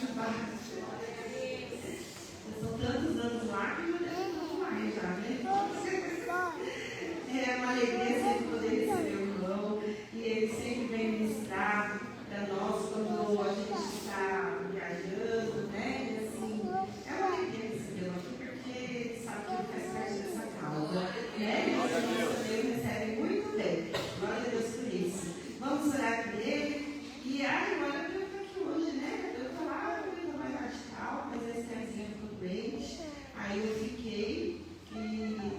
ajudar. São tantos anos lá que já deve mais já, né? É uma alegria sempre poder receber o irmão. E ele sempre vem ministrar para nós quando a gente está viajando, né? E assim, é uma alegria recebê-lo aqui, porque ele sabe que ele faz parte dessa causa, né? E os irmãos também recebem muito bem. Glória a Deus por isso. Vamos orar por ele. E agora eu estou aqui hoje, né? Eu estou lá no Vila Mais Radical, mas a Estherzinha ficou doente. Aí eu fiquei e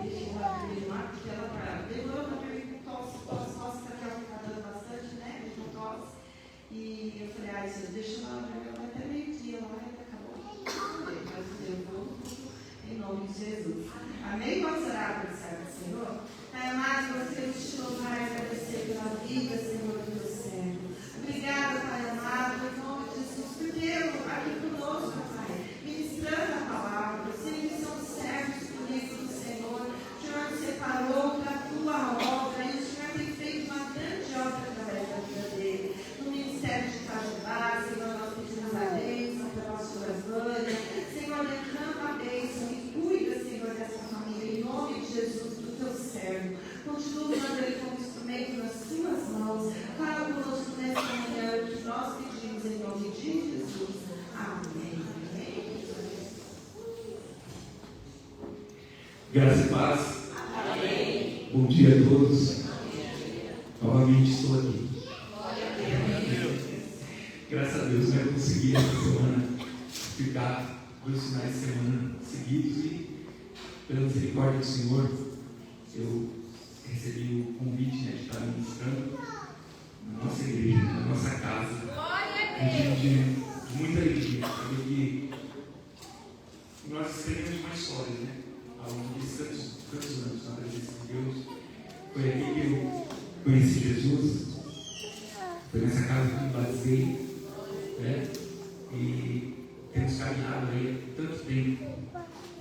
deixei ela dormir lá, porque ela demorou para dormir com tosse, porque ela está dando bastante, né? Com tosse. E eu falei, ai, Senhor, deixa ela dormir até meio-dia lá, e acabou. Mas eu vou em nome de Jesus. Amém? Vamos orar para o servo do Senhor? Pai amado, nós queremos te louvar e agradecer pela vida, Senhor, do teu servo. Obrigada, Pai amado, em nome de Jesus, por tê-lo aqui conosco, Pai, ministrando a palavra. Senhor, que são servos bonitos do Senhor. O Senhor nos separou para a tua obra e o Senhor tem feito uma grande obra através da vida dele. No ministério de Itajubá, Senhor, nós pedimos a bênção para a pastora Vânia. Senhor, derrama a bênção e cuida, Senhor, dessa família, em nome de Jesus, do teu servo. Continua usando ele como instrumento nas tuas mãos. Fala conosco nesta manhã, que nós pedimos em nome de Jesus. Amém. Graça e paz. Amém. Bom dia a todos. Novamente estou aqui. Graças a Deus, né? Eu consegui essa semana ficar 2 finais de semana seguidos e, pela misericórdia do Senhor, eu recebi o convite, né, de estar ministrando na nossa igreja, na nossa casa. Um dia de muita alegria, porque nós escrevemos uma história, né? Ao longo desses tantos anos na presença de Deus. Foi aqui que eu conheci Jesus, foi nessa casa que eu me batizei, né? E temos caminhado aí há tanto tempo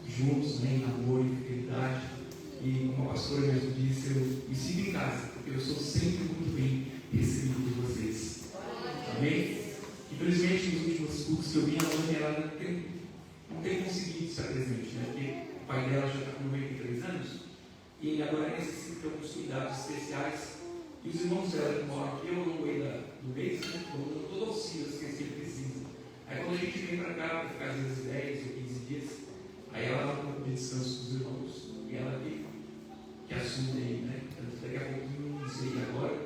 juntos, né, em amor e fidelidade. E como a pastora mesmo disse, eu me sinto em casa, porque eu sou sempre muito bem recebido por vocês. Amém? Infelizmente, nos últimos cultos que eu vim, a mãe ela não tem conseguido estar presente, né? Porque o pai dela já está com 93 anos e agora necessita de alguns cuidados especiais. E os irmãos dela que moram aqui ao longo do mês, né, dão todo auxílio que ele precisa. Aí quando a gente vem para cá, para ficar às vezes 10 ou 15 dias, aí ela dá um pouco de descanso com os irmãos e ela que assume aí, né? Então, daqui a pouquinho, não sei agora,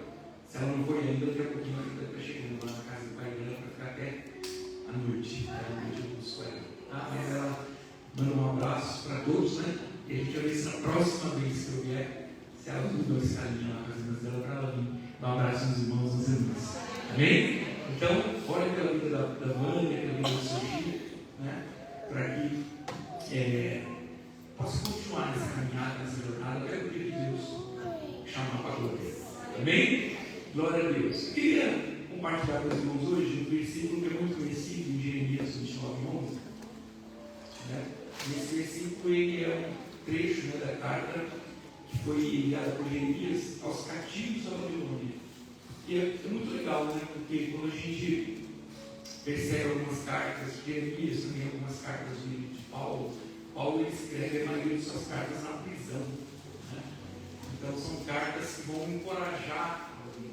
se ela não for ainda, daqui a pouquinho ela está chegando lá na casa do pai dela para ficar até a noite. À noite eu busco ela. Tá? Mas ela manda um abraço para todos, né? E a gente vai ver se na próxima vez que eu vier, se ela mudou esse caminho lá para as irmãs dela, para ela vir dar um abraço nos irmãos e nas irmãs. Amém? Então, ore pela vida da Vânia, pela vida do seu filho, né? Para que possa continuar nessa caminhada, nessa jornada, até o dia que Deus chamar para a glória. Amém? Glória a Deus. Eu queria compartilhar com os irmãos hoje um versículo que é muito conhecido em Jeremias 29:11. Né? Esse versículo ele é um trecho, né, da carta que foi enviada por Jeremias aos cativos da Babilônia. E é muito legal, né? Porque quando a gente percebe algumas cartas de Jeremias, também algumas cartas de Paulo ele escreve a maioria de suas cartas na prisão. Né? Então são cartas que vão encorajar alguém.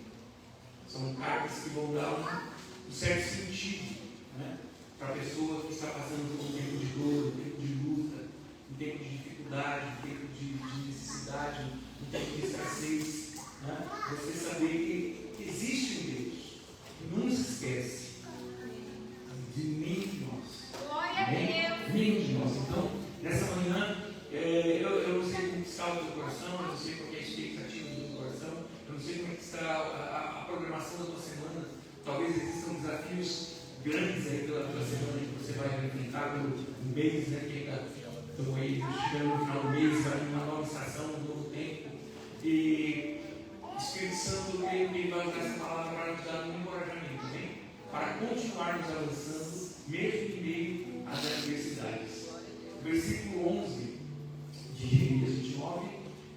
São cartas que vão dar um certo sentido, né, para a pessoa que está passando por um tempo de dor, um tempo de luta, um tempo de dificuldade, um tempo de necessidade, um tempo de escassez. Né? Você saber que existe um Deus que não nos esquece de nenhum de nós. Nenhum de nós. Então, nessa manhã, eu não sei como está o teu coração, eu não sei qual é a expectativa do teu coração, eu não sei como é que está a programação da tua semana. Talvez existam desafios grandes aí pela tua semana que você vai enfrentar no mês, né, que ainda estão aí chegando no final do mês, vai vir uma nova estação, um novo tempo. E o Espírito Santo ele vai usar essa palavra para nos dar um encorajamento, né, para continuarmos avançando, mesmo em meio às adversidades. Versículo 11 de Jeremias 29,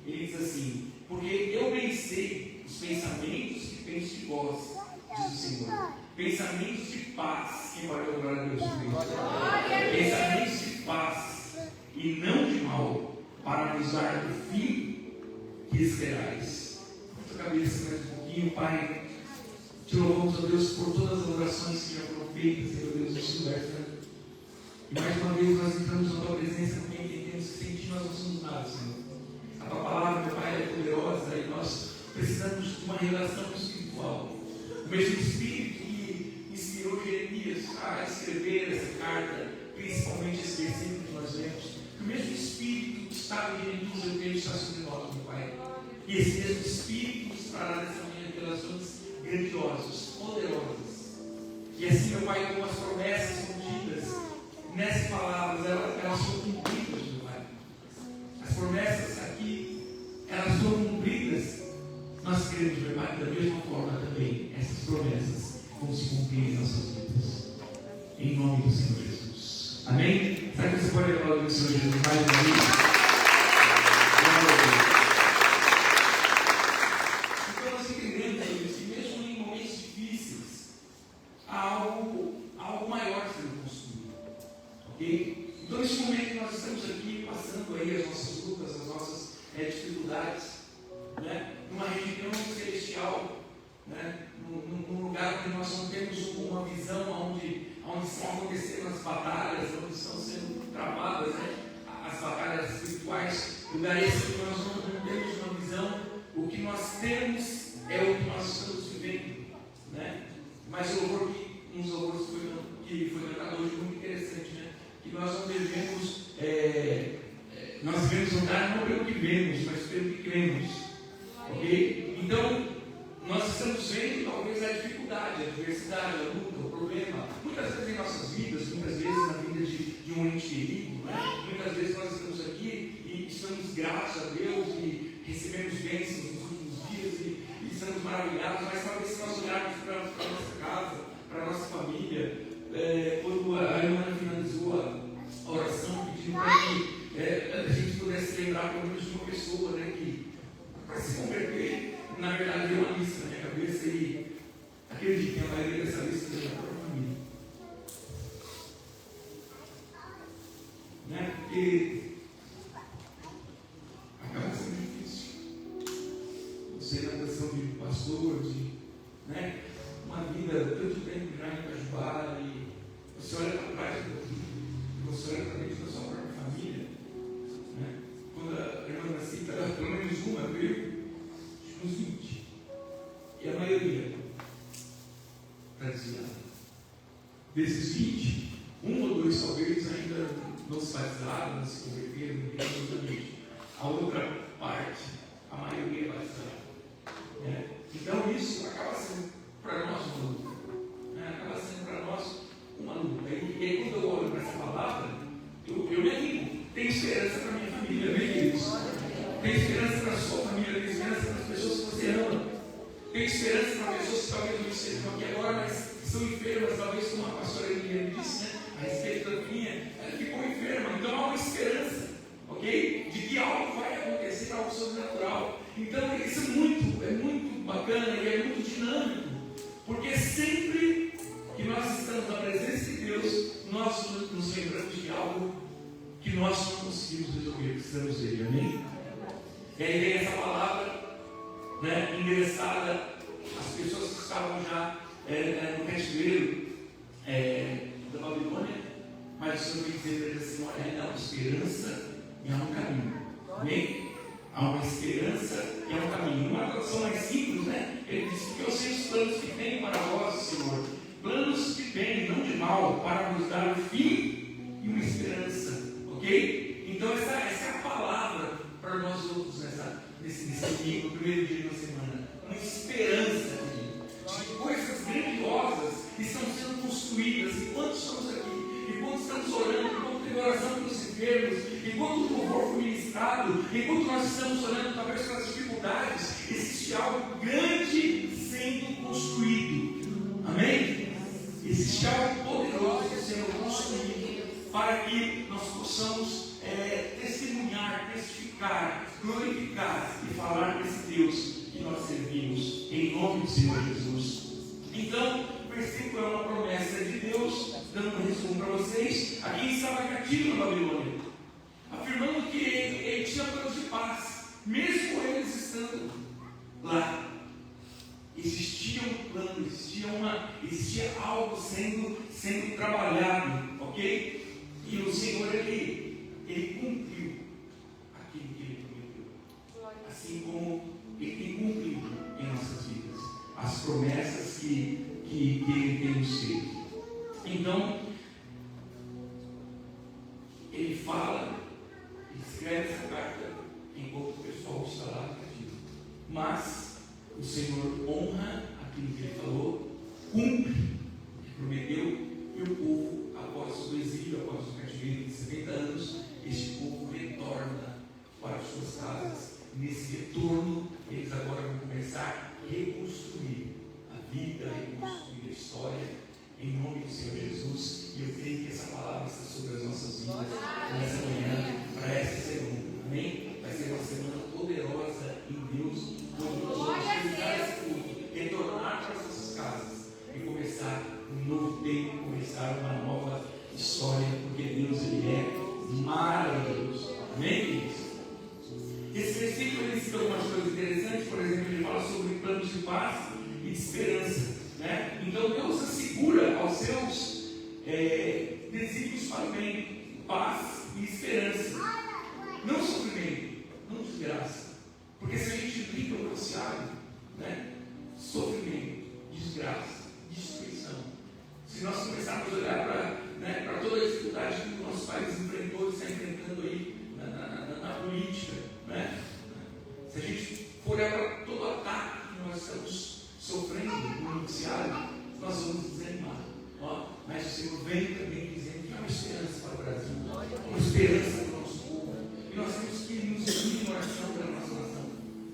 ele diz assim: porque eu bem sei os pensamentos que penso de vós, diz o Senhor. Pensamentos de paz. Quem pode adorar a Deus? Pensamentos de paz e não de mal, para nos dar o fim que esperais. Curva a cabeça mais um pouquinho, Pai. Te louvamos, ó Deus, por todas as orações que já foram feitas, Senhor Deus, neste lugar, Senhor. E mais uma vez nós entramos na Tua presença porque entendemos que sem Ti nós não somos nada, Senhor. A Tua palavra, meu Pai, é poderosa e nós precisamos de uma relação espiritual. O mesmo Espírito que inspirou Jeremias a escrever essa carta, principalmente esse versículo que nós lemos, o mesmo Espírito que estava em Jeremias, eu creio, está sobre nós, meu Pai. E esse mesmo Espírito nos trará nessa manhã revelações grandiosas, poderosas. E assim, meu Pai, como as promessas contidas nessas palavras, elas são cumpridas, meu Pai. As promessas aqui, elas foram cumpridas. Nós queremos, meu Pai, da mesma forma também, essas promessas vão se cumprir em nossas vidas. Em nome do Senhor Jesus. Amém? Sabe que você pode falar do Senhor Jesus mais uma vez? Então nós entendemos que mesmo em momentos difíceis, há algo maior sendo construído. Ok? Então nesse momento que nós estamos aqui, passando aí as nossas lutas, as nossas dificuldades, né? Numa região celestial, né? Num lugar onde nós não temos uma visão onde estão acontecendo as batalhas, onde estão sendo travadas, né? As batalhas espirituais, lugar esse que nós não temos uma visão, o que nós temos é o que nós estamos vivendo, né? Mas o louvor que uns louvores que foi cantado hoje muito interessante, né? Que nós não devemos nós devemos andar não pelo que vemos, mas pelo que cremos. Ok? Então, nós estamos vendo talvez a dificuldade, a adversidade, a luta, o problema. Muitas vezes em nossas vidas, muitas vezes na vida de um ente querido, né? Muitas vezes nós estamos aqui e estamos gratos a Deus e recebemos bênçãos nos últimos dias e estamos maravilhados, mas talvez se nós olharmos para a nossa casa, para a nossa família, quando a irmã finalizou a oração, pedindo para que a gente pudesse lembrar pelo menos de uma pessoa, né, que para se converter, na verdade deu uma lista na minha cabeça e acredito que a maioria dessa lista é da própria família. Né? Porque acaba sendo difícil. Você na posição de pastor, né? Uma vida tanto tempo já em Itajubá e você olha para trás e você olha para dentro da sua própria família. Né? Quando a irmã cita, pelo menos uma veio, uns 20. E a maioria está desviada. Desses 20, um ou dois talvez ainda não se batizaram, não se converteram, não tem absolutamente. A outra parte, a maioria é batizada. Então isso acaba sendo para nós uma luta. Acaba sendo para nós uma luta. E aí quando eu olho para essa palavra, eu me animo. Tem esperança para a minha família, amém, queridos? Tem esperança para a sua família, tem esperança para as pessoas que você ama. Tem esperança para pessoas que talvez não estejam aqui agora, mas estão enfermas, talvez como a pastora Eliane disse, né? A respeito da minha, ela ficou enferma. Então há uma esperança, ok? De que algo vai acontecer, algo sobrenatural. Então isso é muito bacana e é muito dinâmico, porque sempre que nós estamos na presença de Deus, nós nos lembramos de algo que nós não conseguimos resolver, precisamos dele, amém? E aí vem essa palavra, né, endereçada às pessoas que estavam já no cativeiro da Babilônia, mas o Senhor vem dizer para eles assim: olha, ainda há uma esperança e há um caminho, amém? Há uma esperança e há um caminho. Uma tradução mais simples, né? Ele diz: porque eu sei os planos que tem para vós, Senhor, planos que tem, não de mal, para nos dar um fim e uma esperança, ok? Então essa é a palavra para nós outros nesse domingo, no primeiro dia da semana. Uma esperança de coisas grandiosas que estão sendo construídas enquanto estamos aqui, enquanto estamos orando, enquanto tem oração pelos enfermos, enquanto o louvor foi ministrado, enquanto nós estamos orando talvez pelas dificuldades, existe algo grande sendo construído. Amém? Existe algo poderoso sendo construído para que nós possamos testemunhar, testificar, glorificar e falar desse Deus que nós servimos, em nome do Senhor Jesus. Então, Então, o versículo é uma promessa de Deus, dando um resumo para vocês. Aqui estava cativo na Babilônia, afirmando que ele tinha planos de paz, mesmo eles estando lá. Existia um plano, existia algo sendo trabalhado, ok? E o Senhor, ele cumpriu aquilo que ele prometeu, assim como ele tem cumprido em nossas vidas as promessas que ele tem nos feito. Então, ele fala, ele escreve essa carta enquanto o pessoal está lá cativo, mas o Senhor honra aquilo que ele falou, cumpre o que prometeu, e o povo, após o exílio, após o cativeiro de 70 anos, este povo retorna para as suas casas. Nesse retorno, eles agora vão começar a reconstruir a vida, reconstruir a história, em nome do Senhor Jesus. E eu creio que essa palavra está sobre as nossas vidas nessa manhã, para essa semana. Amém? Vai ser uma semana poderosa em Deus. Retornar para as nossas casas e começar um novo tempo, começar uma nova história, porque Deus, ele é maravilhoso. Amém, queridos? Esse versículo ele cita algumas coisas interessantes. Por exemplo, ele fala sobre planos de paz e de esperança, né? Então Deus assegura aos seus desígnios para o bem, paz e esperança, não sofrimento, não desgraça. Porque se a gente liga o noticiário, né? Sofrimento, desgraça, destruição. Se nós começarmos a olhar para toda a dificuldade que o nosso país enfrentou e está enfrentando aí na política, né? Se a gente for olhar para todo o ataque que nós estamos sofrendo no noticiário, nós vamos desanimar. Mas o Senhor vem também dizendo que há uma esperança para o Brasil, uma esperança para o nosso povo. E nós temos que nos unir em oração pela nossa nação.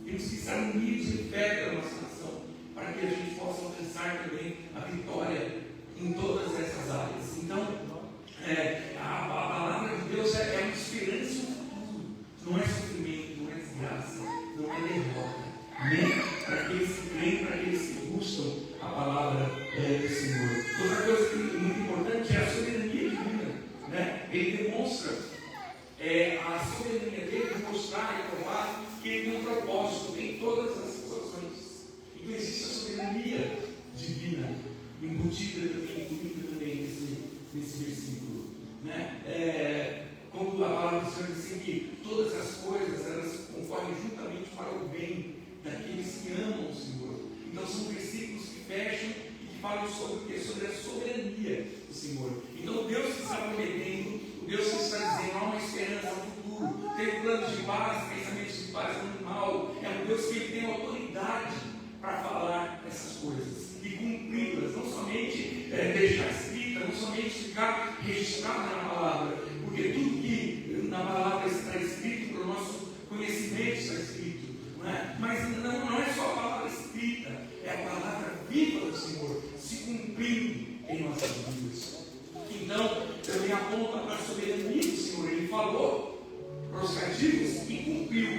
Temos que estar unidos em fé pela nossa nação, para que a gente possa alcançar também a vitória em todas essas áreas. Então, a palavra de Deus é uma esperança no futuro, não é sofrimento, não é desgraça, não é derrota. Amém? Para aqueles que creem, para aqueles que buscam a palavra do Senhor. Outra coisa que é muito importante é a soberania divina, né? Ele demonstra a soberania dele, mostrar e provar que ele tem um propósito em todas as situações. Então existe a soberania divina embutida também nesse versículo, né? Quando a palavra do Senhor diz assim, que todas as coisas elas concorrem juntamente para o bem daqueles que amam o Senhor. Então são versículos que fecham e que falam sobre a soberania do Senhor. Então Deus que está prometendo, o Deus que está dizendo, há uma esperança ao futuro, tem planos de paz, pensamentos de paz, não de mal. É um Deus que ele tem autoridade para falar essas coisas e cumpri-las, não somente deixar escrita, não somente ficar registrada na palavra, porque tudo que na palavra está escrito, para o nosso conhecimento está escrito, não é? Mas não é só a palavra escrita, é a palavra viva do Senhor se cumprindo em nossas vidas. Então, também aponta para a soberania do Senhor. Ele falou para os cativos e cumpriu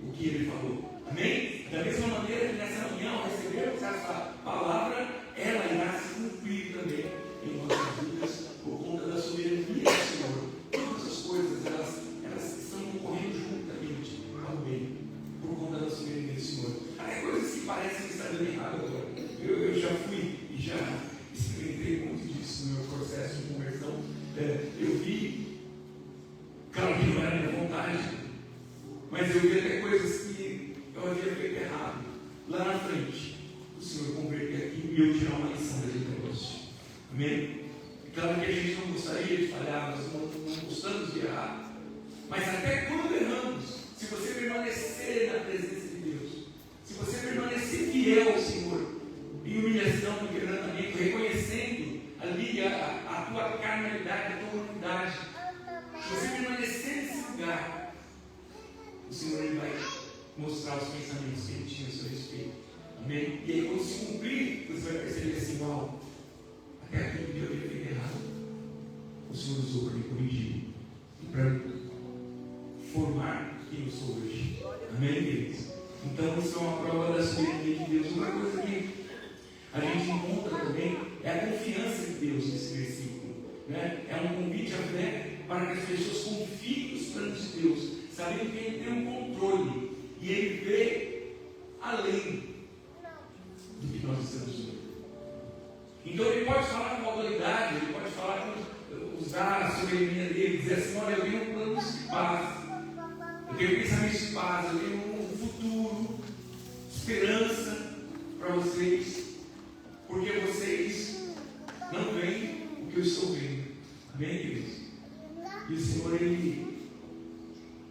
o que ele falou. Amém? Da mesma maneira que nessa manhã, ao recebermos essa palavra, ela irá se cumprir também em nossas vidas, por conta da soberania do Senhor. Todas as coisas, elas estão correndo juntamente ao bem, por conta da soberania do Senhor. Até coisas que parecem estar dando errado agora. Eu já fui e já experimentei muito disso no meu processo de conversão. Eu vi, claro que não era minha vontade, mas eu vi até coisas que eu havia feito errado. Lá na frente, o Senhor converter aquilo e eu tirar uma lição daquele negócio. Amém? Claro que a gente não gostaria de falhar, nós não gostamos de errar. Mas até quando erramos, se você permanecer na presença de Deus, se você permanecer fiel ao Senhor, em humilhação, em quebrantamento, reconhecendo ali a tua carnalidade, a tua humanidade, se você permanecer nesse lugar, o Senhor ele vai mostrar os pensamentos que ele tinha a seu respeito. Amém? E aí quando se cumprir, você vai perceber assim, uau, até aquilo que eu havia feito errado, o Senhor usou para me corrigir e para formar quem eu sou hoje. Amém, queridos? Então isso é uma prova da soberania de Deus. Uma coisa que a gente encontra as pessoas confiem nos planos de Deus, sabendo que Ele tem um controle e Ele vê além do que nós estamos vendo. Então Ele pode falar com autoridade, Ele pode falar usar a soberania dele, dizer assim: olha, eu tenho planos de paz, eu tenho pensamentos de paz, eu tenho um futuro, esperança para vocês, porque vocês não veem o que eu estou vendo. Amém, queridos? E o Senhor, Ele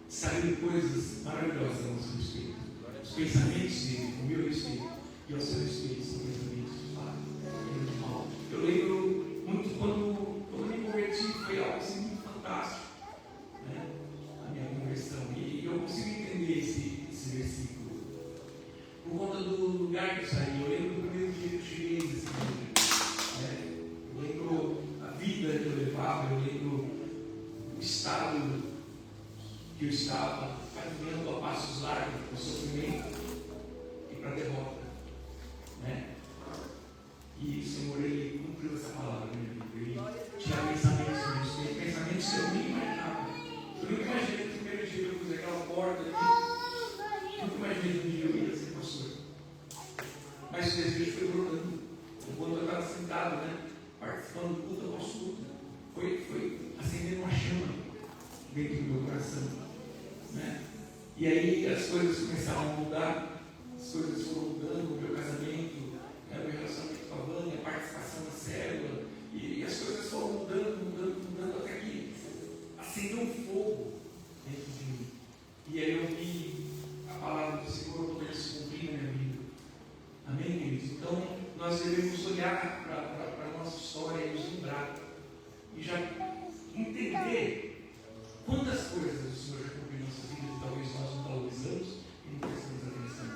sabe de coisas maravilhosas a nosso respeito. Os pensamentos dele, o meu respeito e ao seu respeito, são pensamentos de paz e de mal. Eu lembro muito quando eu me converti, foi algo assim muito fantástico, né? A minha conversão. E eu consigo entender esse versículo por conta do lugar que eu saí. Eu lembro do primeiro dia que eu cheguei nesse mundo, né? Eu lembro a vida que eu levava, eu lembro o estado que eu estava caminhando a passos largos para o sofrimento e para a derrota, né? E o Senhor, Ele cumpriu essa palavra na minha vida. Ele tinha pensamentos que eu nem imaginava. Eu nunca imaginei no primeiro dia que eu pus aquela porta aqui. Eu nunca imaginei que um dia eu ia ser pastor. Mas o desejo foi brotando. Enquanto eu estava sentado, né, participando do culto após culto, foi acendendo uma chama dentro do meu coração, né? E aí as coisas começaram a mudar, as coisas foram mudando, o meu casamento, né, o meu relacionamento com a Vânia, a participação na célula, e as coisas foram mudando, até que acendeu um fogo dentro de mim. E aí eu vi a palavra do Senhor poder se cumprir na minha vida. Amém, queridos? Então, nós devemos olhar para a nossa história e nos lembrar. E já entender quantas coisas o Senhor já cumpriu em nossa vida, que talvez nós não valorizamos e não prestamos atenção.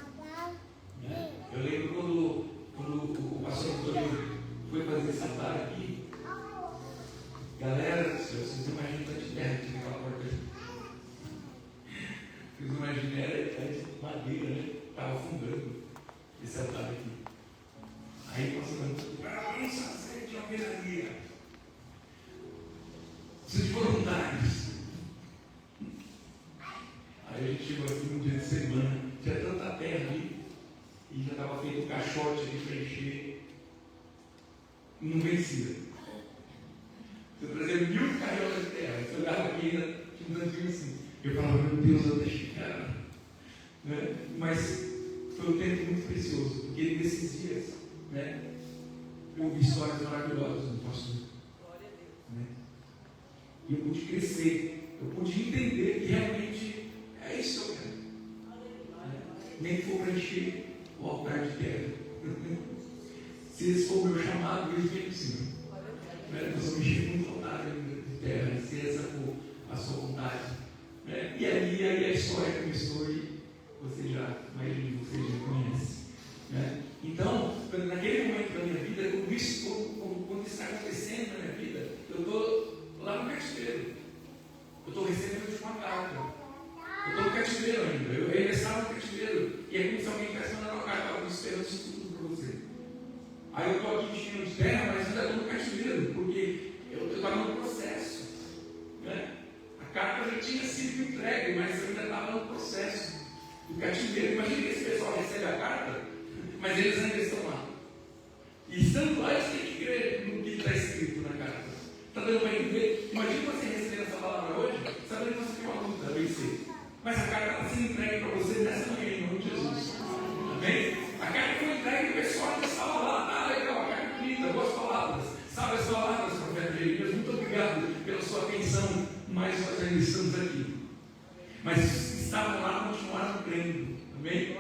Né? Eu lembro quando o pastor Antônio foi fazer esse altar aqui. Galera, vocês imaginam o tanto de terra que tinha naquela porta ali. Vocês imaginam, era de madeira, né? Estava afundando esse altar aqui. Aí o pastor Antônio, isso é de alvenaria. Preciso de voluntários. Aí a gente chegou aqui num dia de semana, tinha tanta terra ali, e já estava feito um caixote aqui para encher. Não vencia. Eu trazia 1000 carriolas de terra. Você olhava aqui ainda, tinha um tantinho assim. Eu falava, meu Deus, eu deixei cara. Né? Mas foi um tempo muito precioso, porque nesses dias, né, eu ouvi histórias maravilhosas do pastor. Né? E eu pude crescer, eu pude entender que realmente é isso que eu quero. Né? Nem que for para encher o altar de terra. Se esse for o meu chamado, eles vêm para cima. Nós vamos encher muito altar de terra, se essa for a sua vontade. Né? E aí a história começou e você já, imagina, você já conhece. Né? Então, naquele momento da minha vida, quando isso está acontecendo na minha vida, eu estou lá no cativeiro. Eu estou recebendo uma carta. Eu estou no cativeiro ainda. Eu ainda estava no cativeiro. E é como se alguém estivesse mandando uma carta, eu esperando isso tudo para você. Aí eu estou aqui enchendo de terra, mas ainda estou no cativeiro, porque eu estava no processo. Né? A carta já tinha sido entregue, mas eu ainda estava no processo do cativeiro. Imagina que esse pessoal recebe a carta, mas eles ainda estão lá. E estando lá, eles têm que crer no que está escrito na carta. Está dando para entender? Imagina você receber essa palavra hoje, sabendo que você tem uma luta a vencer. Mas a carta está sendo entregue para você nessa manhã, em nome de Jesus. Amém? A carta foi entregue e o pessoal ainda estava lá. Legal, a carta bonita, boas palavras. Sabe as palavras, profeta Jeremias? Muito obrigado pela sua atenção, mas nós ainda estamos aqui. Mas estavam lá, continuaram crendo. Amém?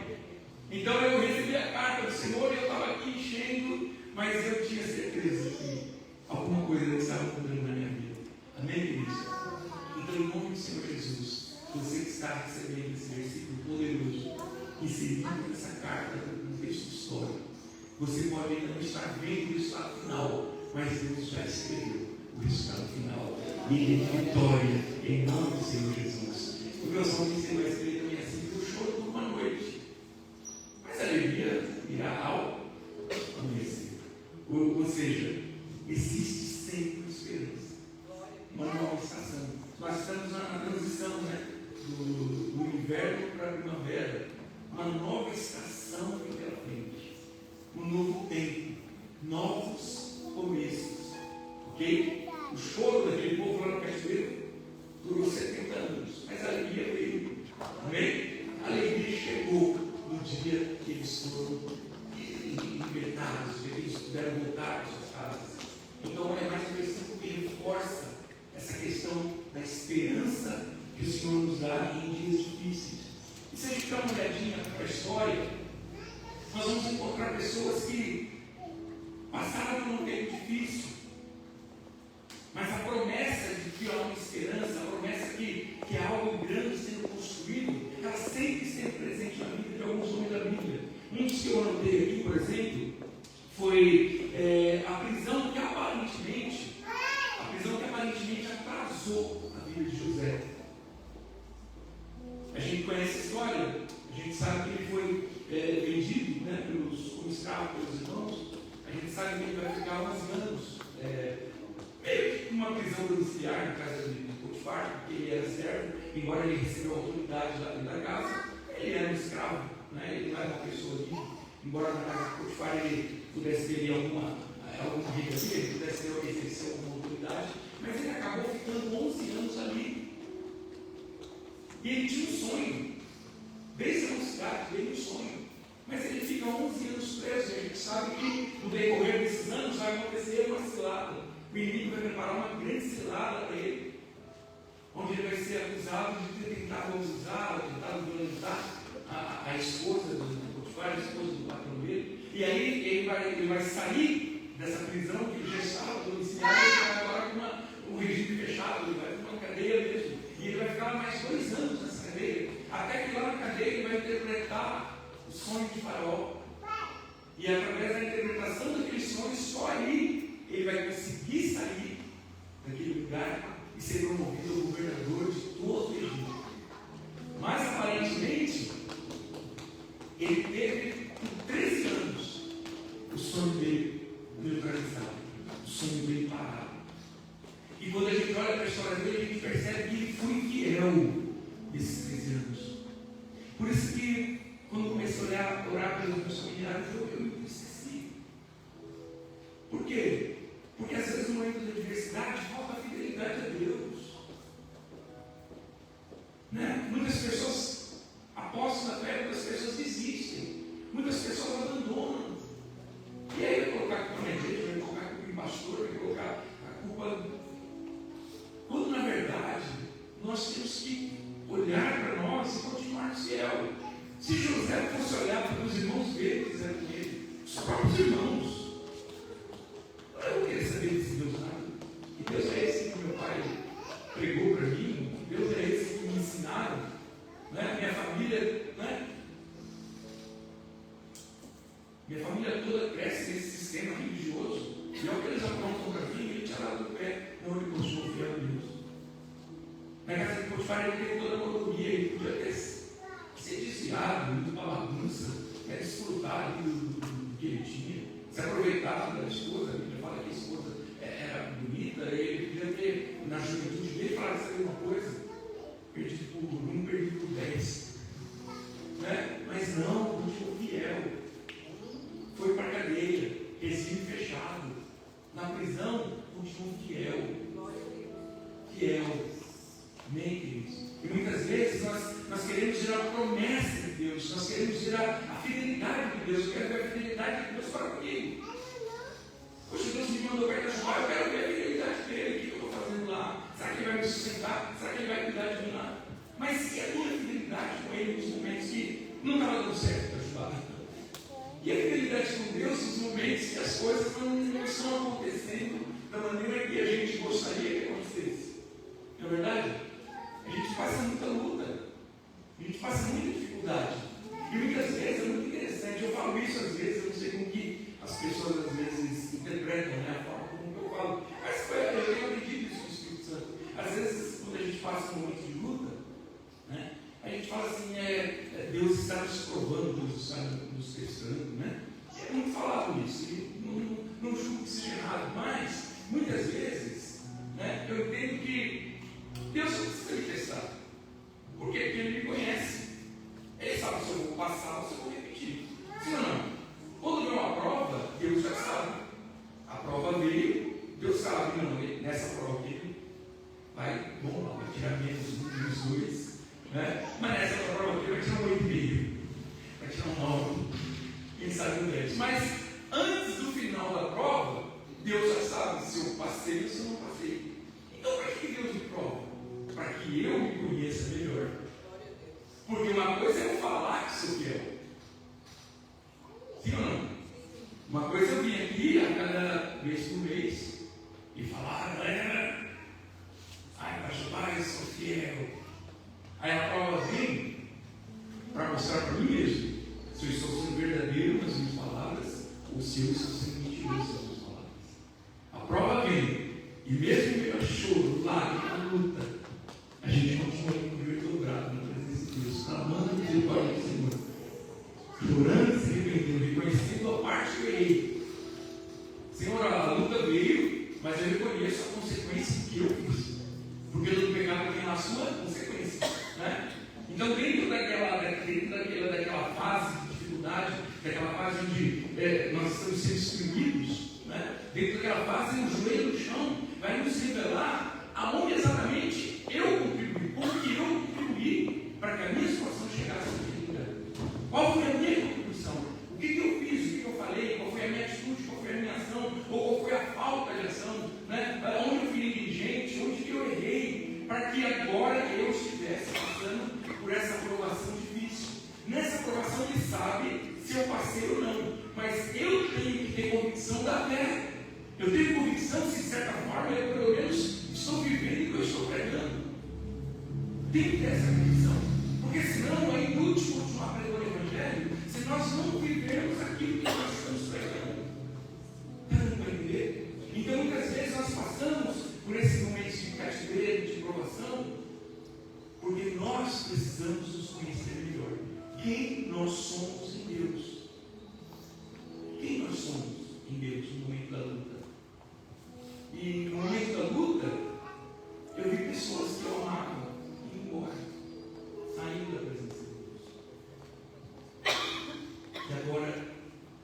Então eu recebi a carta do Senhor e eu estava aqui enchendo, mas eu tinha certeza que alguma coisa estava mudando na minha vida. Amém, queridos? Então, em nome do Senhor Jesus, você que está recebendo esse versículo poderoso, inserido nessa carta no texto histórico, você pode ainda não estar vendo o resultado final, mas Deus já escreveu o resultado final. E vitória em nome do Senhor Jesus. O meu som que você vai escrever também assim, que o choro por uma noite, mas a alegria virá ao amanhecer. Ou seja, existe sempre esperança. Uma nova estação. nós estamos na transição, né? Do inverno para a primavera, uma nova estação pela frente, um novo tempo, novos começos, ok? O choro daquele povo lá no cativeiro durou 70 anos, mas a alegria veio, amém? A alegria chegou no dia que eles foram libertados, que eles puderam voltar às suas casas. Então é mais um versículo que reforça essa questão da esperança que o Senhor nos dá em dias difíceis. E se a gente dá uma olhadinha para a história, nós vamos encontrar pessoas que passaram por um tempo difícil, mas a promessa de que há uma esperança, a promessa que há algo grande sendo construído, ela sempre esteve presente na vida de alguns homens da Bíblia. Um dos que eu anotei aqui, por exemplo, foi a prisão que aparentemente atrasou a vida de José. A gente conhece a história, a gente sabe que ele foi vendido, né, como escravo pelos irmãos. A gente sabe que ele vai ficar 11 anos, meio que uma prisão domiciliar na casa de Potifar, porque ele era servo, embora ele recebeu autoridade lá dentro da casa, ele era um escravo, né, ele não era uma pessoa livre, embora na casa de Potifar ele pudesse ter alguma regalia, ele pudesse exercer alguma autoridade, mas ele acabou ficando 11 anos ali. E ele tinha um sonho, desde a mocidade, teve um sonho, mas ele fica 11 anos preso. E a gente sabe que no decorrer desses anos vai acontecer uma cilada. O inimigo vai preparar uma grande cilada para ele, onde ele vai ser acusado de ter tentado abusar, tentado violentar a esposa do Potifar, a esposa do patrão dele. E aí ele vai sair dessa prisão que ele já estava domiciliado, ele vai agora com o regime fechado, ele vai para uma cadeia mesmo. E ele vai ficar mais 2 anos nessa cadeia, até que lá na cadeia ele vai interpretar o sonho de Faraó. E através da interpretação daquele sonho, só aí ele vai conseguir sair daquele lugar e ser promovido ao governador de todo o Egito. Mas aparentemente, ele teve por 13 anos o sonho dele neutralizado, o sonho dele parado. E quando a gente olha para a história dele, a gente percebe que ele foi fiel nesses 13 anos. Por isso que, quando comecei a orar pelos meus familiares, eu me esqueci. Por quê? Porque às vezes no momento da adversidade falta a fidelidade a Deus. Né? Muitas pessoas apostam na fé, muitas pessoas desistem, muitas pessoas abandonam. E aí vai colocar a culpa na igreja, vai colocar a culpa em pastor, vai colocar a culpa. Quando na verdade nós temos que olhar para nós e continuar fiel. Se José fosse olhar para os irmãos dele, que fizeram com ele, os próprios irmãos, eu não queria saber desse Deus nada. Que Deus é esse que meu pai pregou para mim? Que Deus é esse que me ensinaram? Né? Minha família, né? Minha família toda cresce nesse sistema religioso. E ao que eles aprontam para mim, ele tinha dado o pé. Não, ele continuou fiel a Deus. Na casa de Potifar ele teve toda a mordomia, ele podia ter ser desviado, indo para a bagunça, desfrutar do que ele tinha, se aproveitar da esposa. A Bíblia fala que a esposa era bonita, ele podia ter, na juventude dele, falar: sabe uma coisa? Perdido por 1, perdido por 10. Né? Mas não, continuou fiel. Foi para a cadeia, regime fechado. Na prisão, continuou fiel. Fiel. Amém, queridos? E muitas vezes nós queremos gerar a promessa de Deus, nós queremos gerar a fidelidade de Deus. Eu quero ver a fidelidade de Deus para comigo. Poxa, Deus me mandou para ajudar, eu quero ver a fidelidade dele. O que eu estou fazendo lá? Será que ele vai me sustentar? Será que ele vai cuidar de mim lá? Mas e a minha fidelidade com ele nos momentos que não estava dando certo para ajudar? E a fidelidade com Deus nos momentos que as coisas não estão acontecendo da maneira que a gente gostaria que acontecesse? Não é verdade? A gente passa muita luta, a gente passa muita dificuldade. E muitas vezes é muito interessante, eu falo isso às vezes, eu não sei com que as pessoas uma coisa é eu falar que sou fiel. Sim ou não? Uma coisa é eu vir aqui a cada vez por mês e falar, galera, pastor, eu sou fiel. Aí a prova vem para mostrar para mim mesmo se eu estou sendo verdadeiro nas minhas palavras ou se eu estou sendo mentiroso nas minhas palavras. A prova vem, e mesmo que eu choro, lágrima, a luta, a gente continua com o joelho dobrado na presença de Deus, clamando o Deus para o Senhor, chorando, se arrependendo, reconhecendo a parte que eu errei. Senhor, a luta veio, mas eu reconheço a consequência que eu fiz, porque todo pecado tem a sua consequência, né? Então, dentro daquela fase de dificuldade, daquela fase onde nós estamos sendo exprimidos, né? Dentro daquela fase, o joelho no chão vai nos revelar aonde exatamente eu contribuí, como que eu contribuí para que a minha situação chegasse naquele lugar. Qual foi a minha contribuição? O que eu fiz, o que eu falei, qual foi a minha atitude, qual foi a minha ação, ou qual foi a falta de ação, né? Onde eu fui negligente, onde que eu errei, para que agora eu estivesse passando por essa aprovação difícil. Nessa aprovação ele sabe se eu passei ou não, mas eu tenho que ter convicção da fé. Eu tenho convicção se de certa forma eu pelo menos estou vivendo o que eu estou pregando. Tem que ter essa convicção, porque senão é inútil continuar pregando o Evangelho se nós não vivemos aquilo que nós estamos pregando. Está dando para entender? Então muitas vezes nós passamos por esses momentos de cativeiro, de provação, porque nós precisamos nos conhecer melhor. Quem nós somos em Deus? Quem nós somos em Deus no momento da luta? E no momento da luta, eu vi pessoas que eu amava indo embora, saindo da presença de Deus. E agora,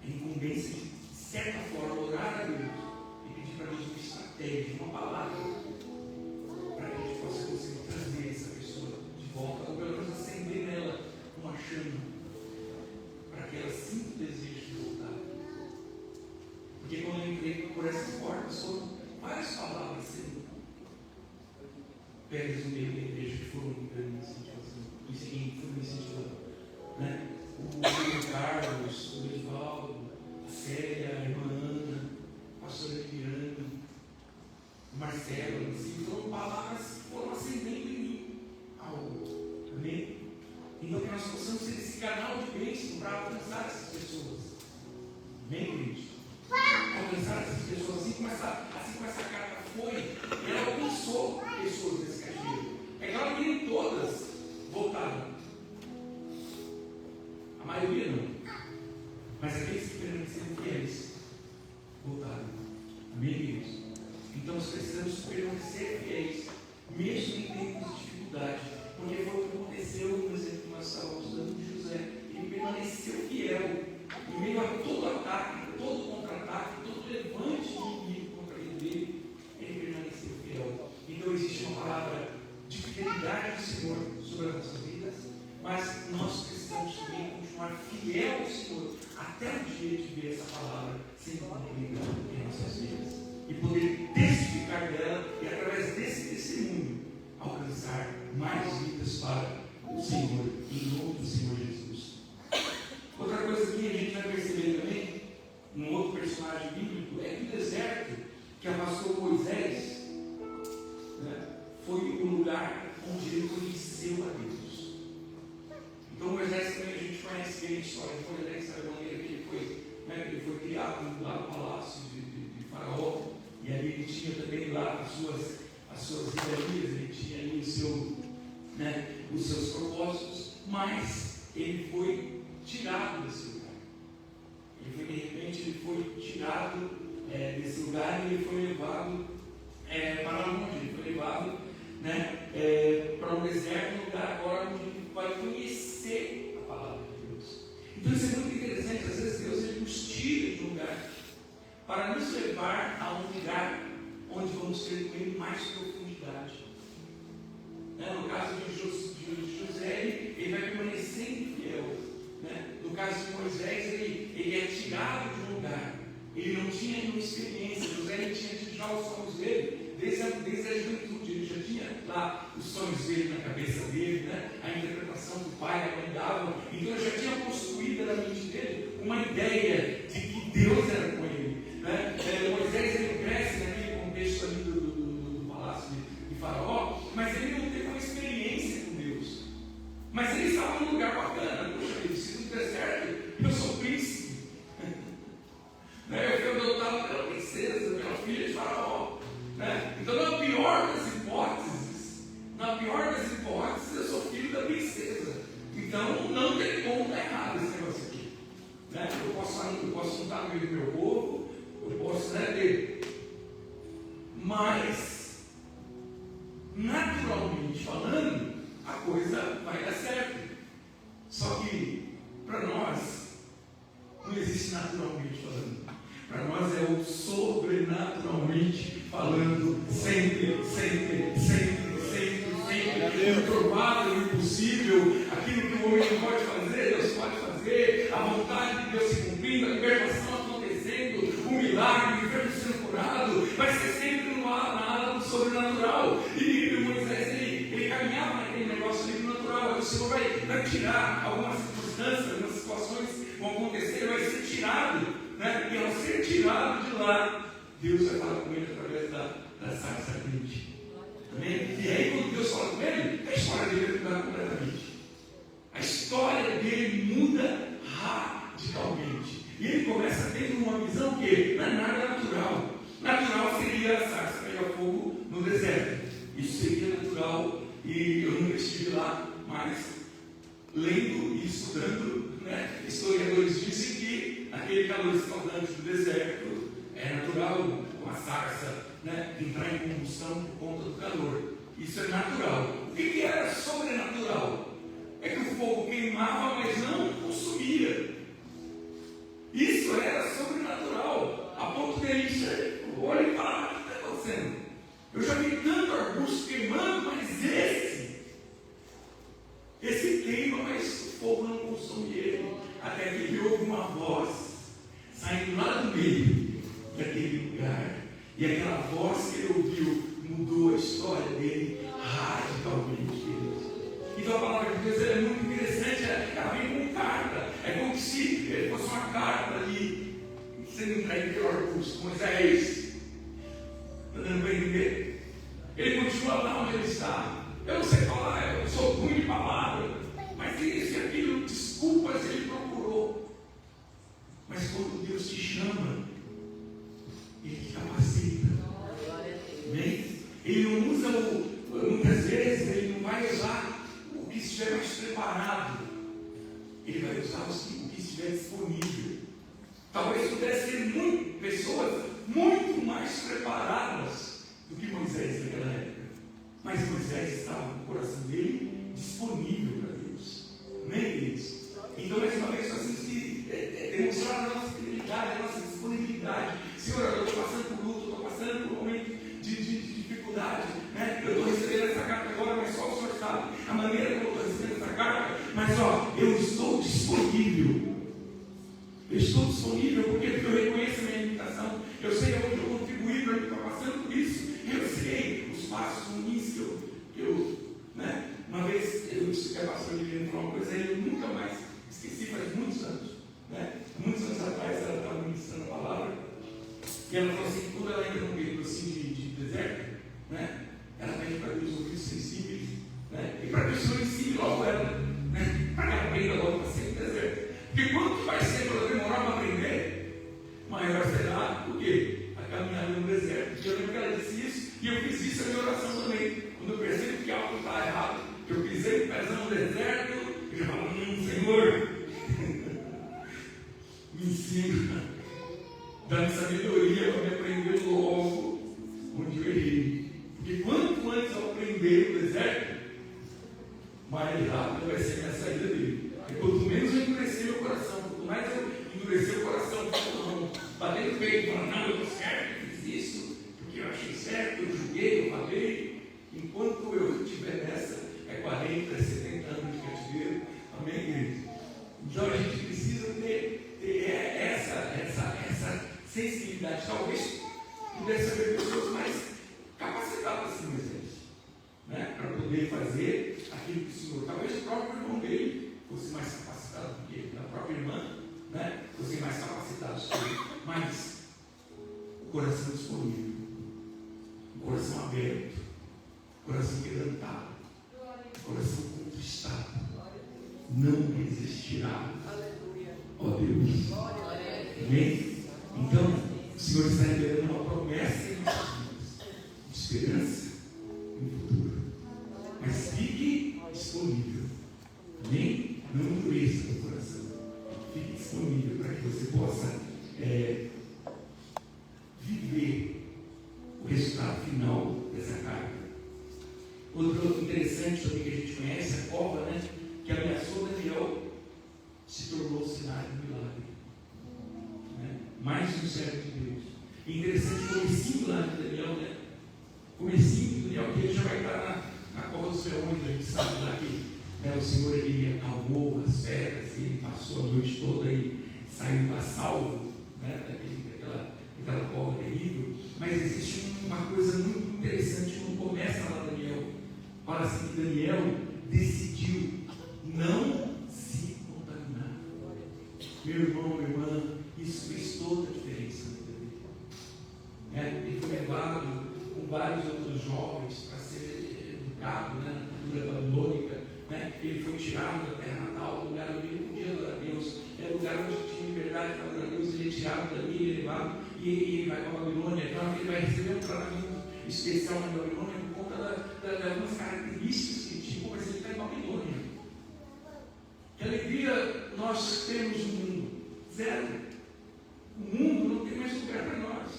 a incumbência de certa forma, orar a Deus e pedir para Deus uma estratégia, uma palavra, para que a gente possa conseguir trazer essa pessoa de volta, ou pelo menos acender nela uma chama, para que ela sinta o desejo de voltar. Porque quando eu entrei por essas portas, foram várias palavras sendo pegas no meio da igreja que foram me incentivando, né? O Carlos, o Edivaldo, a Célia, a irmã Ana, a pastora Miranda, o Marcelo, assim, foram palavras que foram acendendo em mim algo. Amém? Então que nós possamos ser esse canal de bênção para alcançar essas pessoas. Amém, queridos? Alcançar essas pessoas, assim como essa carta foi, ela alcançou pessoas nesse cativeiro. É claro que nem todas voltaram. A maioria não. Mas aqueles que permaneceram fiéis voltaram. Amém, queridos? Então nós precisamos permanecer fiéis, mesmo em tempos de dificuldade. Porque foi o que aconteceu no exemplo que nós estávamos dando de José. Ele permaneceu fiel em meio a todo ataque, todo contra-ataque, todo levante inimigo contra a vida dele. Ele permaneceu fiel. Então existe uma palavra de fidelidade do Senhor sobre as nossas vidas, mas nós precisamos também continuar fiel ao Senhor até o dia de ver essa palavra sendo cumprida em nossas vidas e poder testificar dela e através desse testemunho alcançar mais vidas para o Senhor, em nome do Senhor Jesus. Outra coisa que a gente vai perceber também, um outro personagem bíblico, é que o deserto que afastou Moisés, né, foi o lugar onde ele conheceu a Deus. Então Moisés também a gente conhece bem a história, não foi dessa maneira que ele foi criado lá no palácio de Faraó, e ali ele tinha também lá as suas regalias, ele tinha ali os seus propósitos, mas ele foi tirado desse lugar. De repente ele foi tirado desse lugar e ele foi levado para onde? Ele foi levado para um deserto, um lugar agora onde ele vai conhecer a palavra de Deus. Então isso é muito interessante. Às vezes Deus ele nos tira de um lugar para nos levar a um lugar onde vamos ter com ele mais profundidade. No caso de José, ele vai permanecendo fiel. No caso de Moisés, ele é tirado de um lugar. Ele não tinha nenhuma experiência. José ele tinha tido já os sonhos dele desde a juventude. Ele ele já tinha lá os sonhos dele na cabeça dele, né? A interpretação do pai e a mãe davam. Então ele já tinha construído na mente dele uma ideia de que Deus era com ele, né? Moisés, ele cresce naquele contexto ali do palácio de Faraó, mas ele não teve uma experiência com Deus. Mas ele estava num lugar bacana. Poxa, eu preciso do deserto, eu sou príncipe. Eu fui adotado pela princesa, pela filha de Faraó. Então, na pior das hipóteses, eu sou filho da princesa. Então, não tem como dar errado esse negócio aqui. Eu posso não estar no meio do meu povo, eu posso ter. Mas, naturalmente falando, a coisa vai dar certo. Só que, para nós, não existe naturalmente falando. Para nós é o sobrenaturalmente falando, sempre. O improvável, o impossível, aquilo que o homem não pode fazer, Deus pode fazer, a vontade de Deus se cumprindo, a libertação acontecendo, o milagre, o enfermo sendo curado, vai ser sempre na área do sobrenatural. E Moisés, ele caminhava naquele negócio sobrenatural. O Senhor vai tirar algumas circunstâncias, algumas situações vão acontecer, ele vai ser tirado. E ao ser tirado de lá, Deus vai falar com ele através da sarça ardente. Amém? E aí, quando Deus fala com ele, a história dele vai mudar completamente. A história dele muda radicalmente. E ele começa tendo uma visão que não é nada natural. Natural seria a sarça pegar fogo no deserto. Isso seria natural. E eu nunca estive lá, mas lendo e estudando, historiadores dizem que aquele calor escaldante do deserto é natural, com a sarça entrar em combustão por conta do calor. Isso é natural. O que era sobrenatural? É que o fogo queimava, mas não consumia. Isso era sobrenatural, a ponto de ele olha e fala: o que está acontecendo? Eu já vi tanto arbusto queimando, mas esse queima, mas o fogo não consome ele. Até que ele ouve uma voz saindo lá do meio daquele lugar. E aquela voz que ele ouviu mudou a história dele radicalmente. Então a palavra de Deus é muito interessante. Ela vem como carta. É como se fosse uma carta ali sendo entregue pelo arbusto. Moisés, está dando para entender? Ele continua lá onde ele está. Eu não sei falar, eu sou ruim de palavra, mas isso e aquilo, desculpas ele procurou. Mas quando Deus te chama, Ele te capacita. Amém? Ele não usa muitas vezes, ele não vai usar o que estiver mais preparado. Ele vai usar o que estiver disponível. Talvez pudesse ter pessoas muito mais preparadas do que Moisés naquela época. Mas Moisés estava com o coração dele disponível para Deus. Amém, queridos? Então, mais uma vez, nós temos que demonstrar a nossa fidelidade, a nossa disponibilidade. Senhor, eu estou passando por luto, estou passando por um momento de dificuldade. Eu estou recebendo essa carta agora, mas só o Senhor sabe a maneira como eu estou recebendo essa carta. Mas, eu estou disponível. Eu estou disponível porque eu reconheço a minha limitação. Eu sei onde eu contribuí para estar passando por isso. Eu sei os passos ruins que eu uma vez eu disse que a pastora Liliane falou uma coisa e eu nunca mais esqueci, faz muitos anos. Muitos anos atrás ela estava ministrando a palavra e ela falou assim: quando ela entra num período assim de deserto, ela pede para Deus ouvidos sensíveis, e para Deus não ensine logo ela, para que ela aprenda logo para ser no deserto. Porque quanto mais tempo ela demorar para aprender, maior será o quê? A caminhada no deserto. Eu lembro que ela disse isso e eu fiz isso na minha oração também. Quando eu percebo que algo está errado, que eu pisei o pezão no deserto, eu já falo: Senhor, me ensina, dá-me sabedoria para me aprender logo onde eu errei. Porque quanto antes eu aprender o deserto, mais rápido vai ser a minha saída dele. E quanto menos eu endurecer meu coração, quanto mais eu endurecer o coração, bater no peito e falar: não, eu estou certo, eu fiz isso, porque eu achei certo, eu julguei, eu falei. Enquanto eu estiver nessa, é 40, 70 anos de cativeiro. Amém, queridos? Então a gente precisa ter essa sensibilidade. Talvez pudesse haver pessoas mais capacitadas assim, Moisés. afirmando, né? Você é mais capacitado, mas o coração disponível, o coração aberto, o coração quebrantado, o coração contristado, não resistirá. Ó Deus. Amém? Então, o Senhor está liberando uma promessa em nossas vidas, de esperança e um futuro. Mas fique disponível. Amém? Não endureça o coração. Fique disponível para que você possa viver o resultado final dessa carga. Outro interessante também que a gente conhece, a cova, né, que ameaçou Daniel, se tornou cenário do milagre. Né? Mais um servo de Deus. E interessante o comecinho lá de Daniel, né? Comecinho de Daniel, que ele já vai estar na cova dos leões, a gente sabe lá que, né, o Senhor ele acalmou as feras, ele passou a noite toda e saiu a salvo, né, daquela cova terrível. Mas existe uma coisa muito interessante quando começa lá Daniel. Fala assim que Daniel decidiu não se contaminar. Meu irmão, minha irmã, isso fez toda a diferença na vida dele. Ele foi levado com vários outros jovens para ser educado, né, na cultura babilônica. Ele foi tirado da terra natal, do lugar onde ele podia adorar a Deus. Era o lugar onde tinha liberdade para adorar a Deus. Ele é tirado dali, ele é levado e ele vai para a Babilônia. Então ele vai receber um tratamento especial na Babilônia por conta de algumas características que tinha, mas ele está em Babilônia. Que alegria nós temos no mundo? Zero. O mundo não tem mais lugar para nós.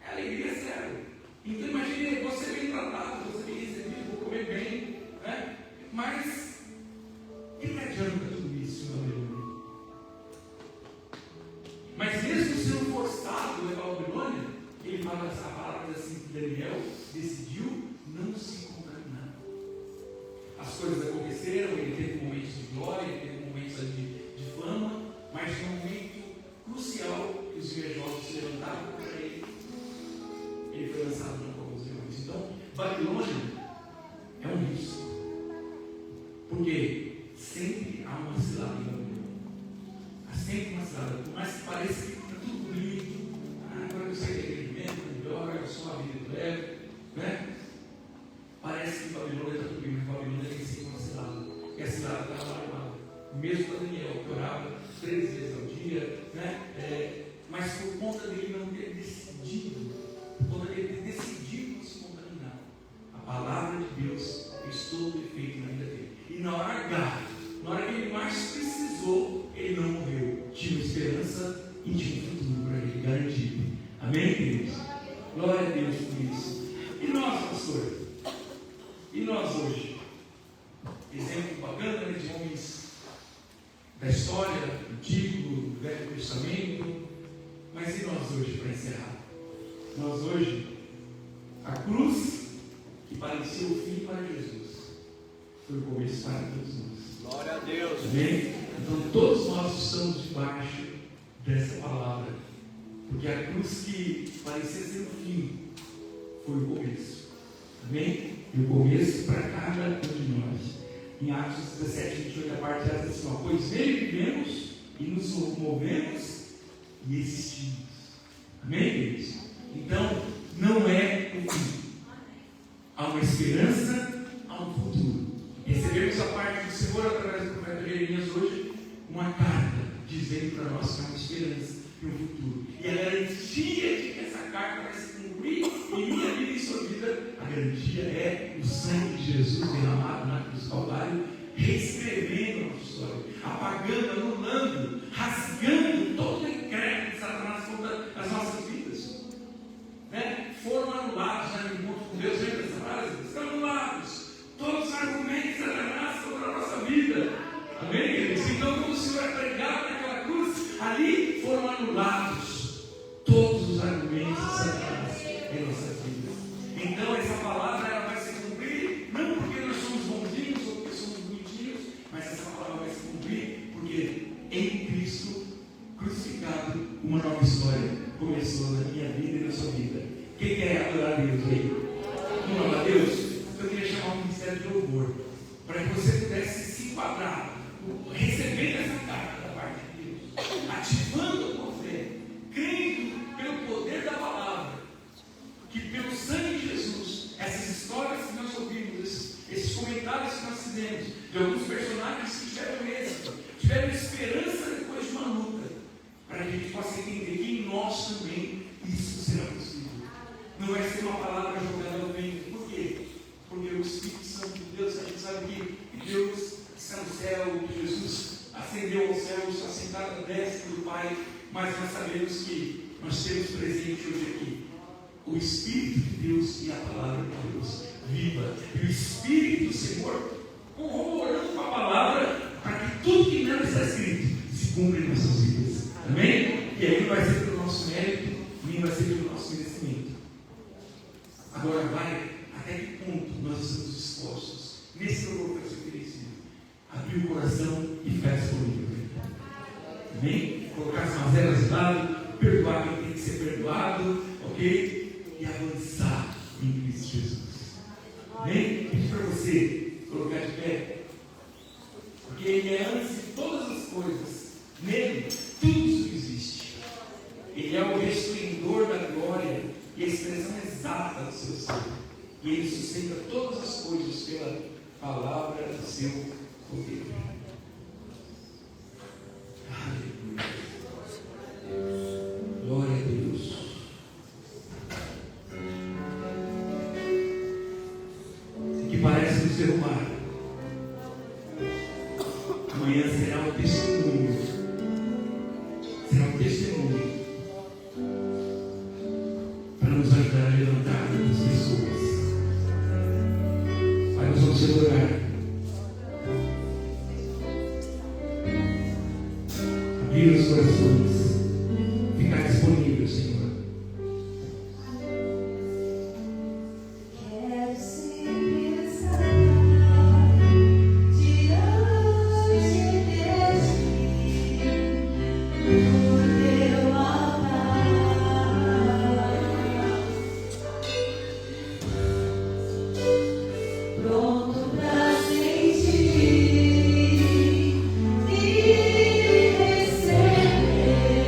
É alegria zero. Então imagine você bem tratado, você bem recebido, vou comer bem, né? Mas o que adianta tudo isso, meu amigo? Mas mesmo sendo forçado a levar a Babilônia, ele fala essa palavra assim que Daniel decidiu não se contaminar. As coisas aconteceram, ele teve momentos de glória, ele teve momentos de fama, mas no momento crucial que os invejosos se levantaram contra ele, ele foi lançado na cova dos leões. Então, Babilônia é um risco. Porque sempre há uma cilada em Babilônia. Há sempre uma cilada. Por mais que pareça que está tudo bonito, agora eu saí da igreja mesmo, melhor, eu sou uma vida leve, né? Parece que Babilônia está tudo bem, mas Babilônia tem sempre uma cilada. E a cilada estava armada. Mesmo para Daniel, que orava 3 vezes ao dia, né? Mas por conta dele não ter decidido, por conta dele ter decidido não se contaminar, a palavra de Deus fez todo o efeito na vida dele. E na hora H, na hora que ele mais precisou, ele não morreu. Tinha esperança e tinha um futuro para ele garantido. Amém, queridos? Glória a Deus por isso. E nós, pastor? E nós hoje? Exemplo bacana, né, de homens da história, antigo, do Velho Testamento. Mas e nós hoje, para encerrar? Nós hoje, a cruz que parecia o fim para Jesus foi o começo para todos nós. Glória a Deus. Amém? Então todos nós estamos debaixo dessa palavra. Porque a cruz que parecia ser o fim foi o começo. Amém? E o começo para cada um de nós. Em Atos 17, 28, a parte diz assim: ó, pois nele vivemos e nos movemos e existimos. Amém, queridos? Então, não é o fim. Há uma esperança, há um futuro. Recebemos a parte do Senhor através do profeta Jeremias hoje, uma carta dizendo para nós que há uma esperança e um futuro. E a garantia de que essa carta vai se cumprir em minha vida e em sua vida, a garantia é o sangue de Jesus derramado na cruz do Calvário, reescrevendo a nossa história, apagando, anulando, rasgando todo o decreto de Satanás contra as nossas vidas. Né? Foram anulados, né, no encontro com Deus, lembra dessa frase? Estão anulados todos os argumentos de Satanás contra a nossa vida. Amém, queridos? Então, quando o Senhor é pregado naquela cruz, ali foram anulados todos os argumentos de Satanás em nossas vidas. Então, essa palavra ela vai se cumprir, não porque nós somos bonzinhos ou porque somos bonitinhos, mas essa palavra vai se cumprir porque em Cristo crucificado, uma nova história começou na minha vida e na sua vida. Quem quer adorar a Deus aí? Vamos adorar a Deus? Eu queria chamar um ministério de louvor para que você pudesse se enquadrar, recebendo essa carta, que pelo sangue de Jesus, essas histórias que nós ouvimos, esses comentários que nós fizemos, de alguns personagens que tiveram êxito, tiveram esperança depois de uma luta, para que a gente possa entender que em nós também isso será possível. Não vai ser uma palavra jogada ao vento. Por quê? Porque o Espírito Santo de Deus, a gente sabe que Deus está no céu, que Jesus ascendeu ao céu, está sentado à destra do Pai, mas nós sabemos que nós temos presente hoje aqui o Espírito de Deus e a palavra de Deus viva. E o Espírito do Senhor corroborando com a palavra para que tudo que nela está escrito se cumpra em nossas vidas. Amém? E aí não vai ser pelo nosso mérito, nem vai ser pelo nosso merecimento. Agora vai até que ponto nós estamos dispostos, nesse louvor que eu oferecido, abrir o coração e ficar disponível. Amém? Colocar as mazelas de lado, perdoar quem tem que ser perdoado, ok? E avançar em Cristo Jesus. Amém? Pedi para você colocar de pé, porque Ele é antes de todas as coisas, nele tudo subsiste. Ele é o resplendor da glória e a expressão exata do seu ser. E Ele sustenta todas as coisas pela palavra do seu poder. Aleluia. Glória a Deus. Que parece nos derrubar. Amanhã será um testemunho. Será um testemunho para nos ajudar a levantar as pessoas. Pai, nós vamos adorar. Abrir os corações. Ficar disponível, Senhor. Receber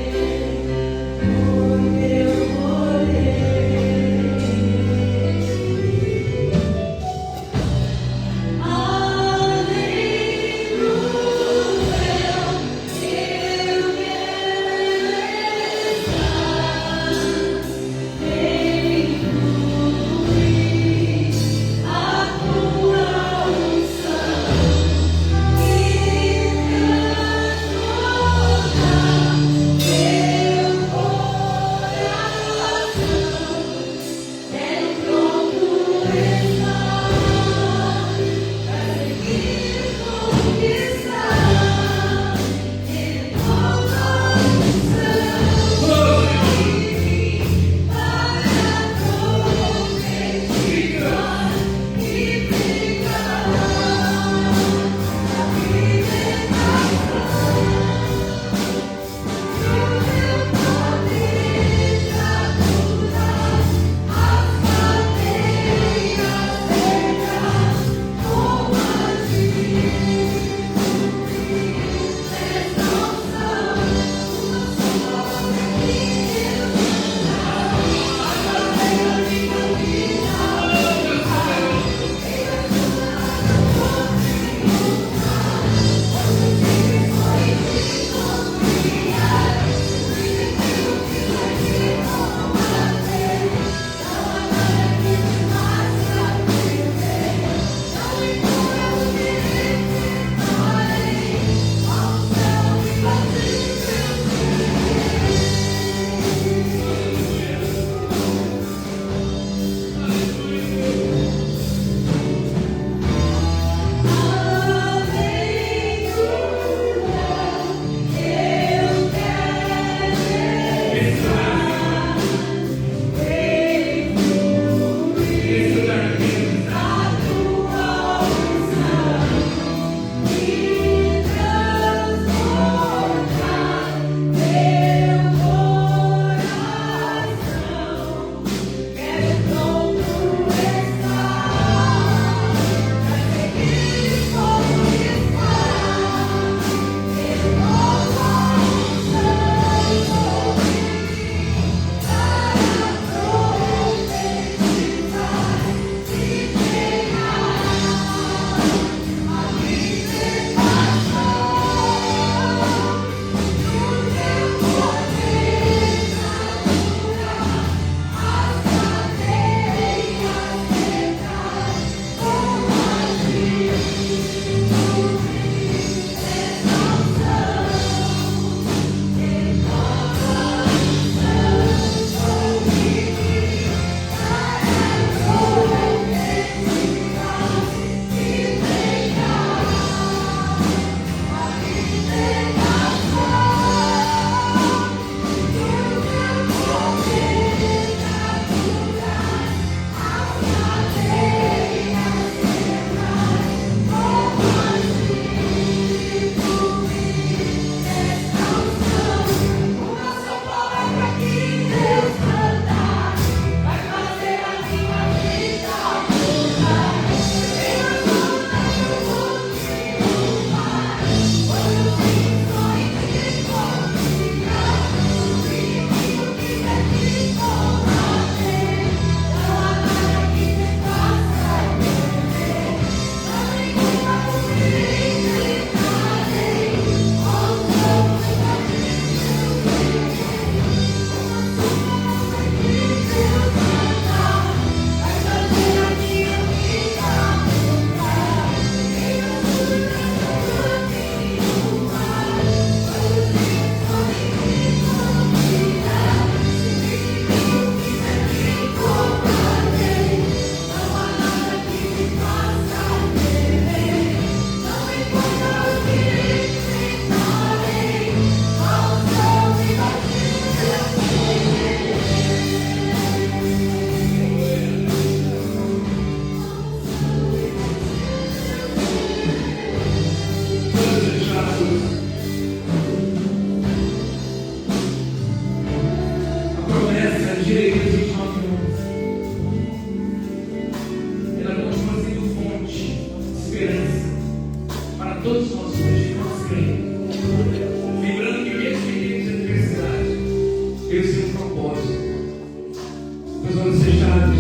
com os olhos fechados.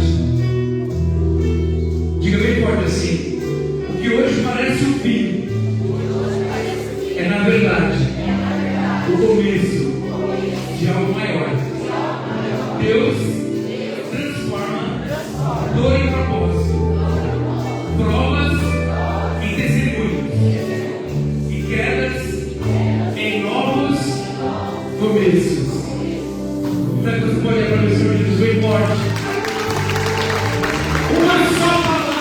Diga bem forte assim: o que hoje parece um fim é, na verdade, o começo de algo maior. Deus transforma dor em propósito, provas em testemunhos e quedas em novos começos. Será que você pode olhar para o Senhor Jesus bem forte? Uma só palavra.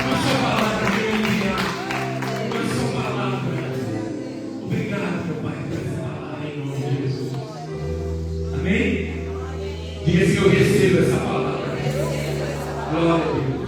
Uma só palavra que eu enviar. Uma só palavra. Obrigado, meu Pai, por essa palavra em nome de Jesus. Amém? Diga assim: eu recebo essa palavra. Glória a Deus.